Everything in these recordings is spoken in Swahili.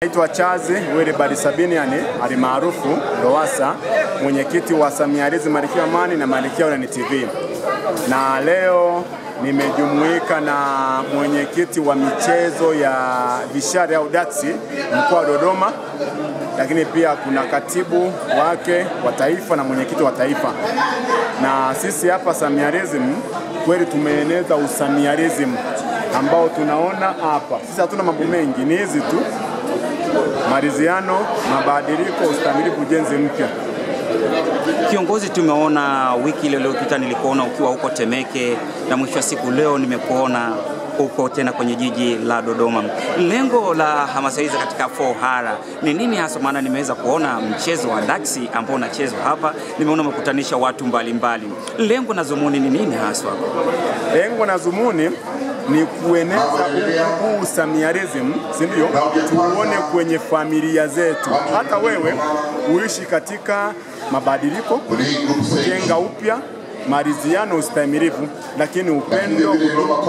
Naitwa Chazi Wili Barisabiniani alimaarufu Lowassa, mwenyekiti wa Samializi Malkia Amani na Malkia Online TV. Na leo nimejumuika na mwenyekiti wa michezo ya vishari au datsi mkoa wa Dodoma, lakini pia kuna katibu wake wa taifa na mwenyekiti wa taifa. Na sisi hapa Samialism kweli tumeeneza usamialism ambao tunaona hapa. Sisi hatuna mambo mengi, ni hizi tu: maridhiano, mabadiliko, ustahimilivu, ujenzi mpya. Kiongozi, tumeona wiki ile iliyopita nilikuona ukiwa huko Temeke, na mwisho wa siku leo nimekuona huko tena kwenye jiji la Dodoma. Lengo la hamasa hizi katika 4R ni nini hasa? Maana nimeweza kuona mchezo wa daksi ambao unachezwa hapa, nimeona umekutanisha watu mbalimbali. Lengo na dhumuni ni nini hasa? Lengo na dhumuni ni kueneza huu Samialism, si ndio? Tuone kwenye familia zetu. Hata wewe uishi katika mabadiliko, kujenga upya, maridhiano, ustahimilivu, lakini upendo,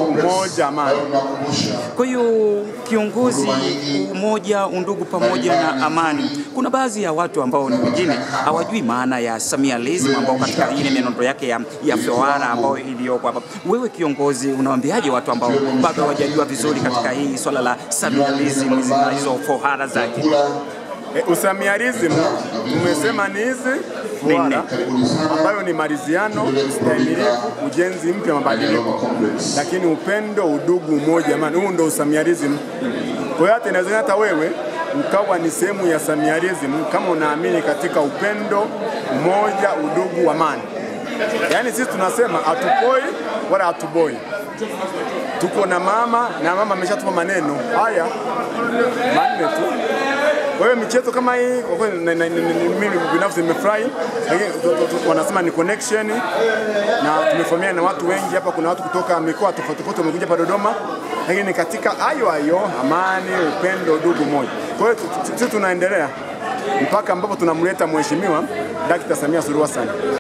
umoja, amani. Kwa hiyo kiongozi, umoja, undugu pamoja na amani. Kuna baadhi ya watu ambao ni wengine hawajui maana ya Samialism ambao katika ile mienendo yake ya 4R ambao iliyoko hapa. Wewe kiongozi, unawaambiaje watu ambao bado hawajajua vizuri katika hii swala la Samialism na hizo 4R zake? Usamialism tumesema ni hizi 4R ambayo ni maridhiano, ustahimilivu, ujenzi mpya, mabadiliko, lakini upendo, udugu, umoja, amani. Huu ndio Usamialism. Kwa hiyo hata inawezekana hata wewe ukawa ni sehemu ya Samialism kama unaamini katika upendo, umoja, udugu, amani. Yaani sisi tunasema hatupoi wala hatuboi. Tuko na mama, na mama ameshatupa maneno haya manne tu. Kwa hiyo michezo kama hii kwa kweli mimi binafsi nimefurahi. Wanasema ni connection, na tumefahamiana na watu wengi hapa. Kuna watu kutoka mikoa tofauti tofauti wamekuja hapa Dodoma, lakini katika hayo amani, upendo, udugu, moja. Kwa hiyo sisi tunaendelea mpaka ambapo tunamleta Mheshimiwa Dkt. Samia Suluhu Hassan.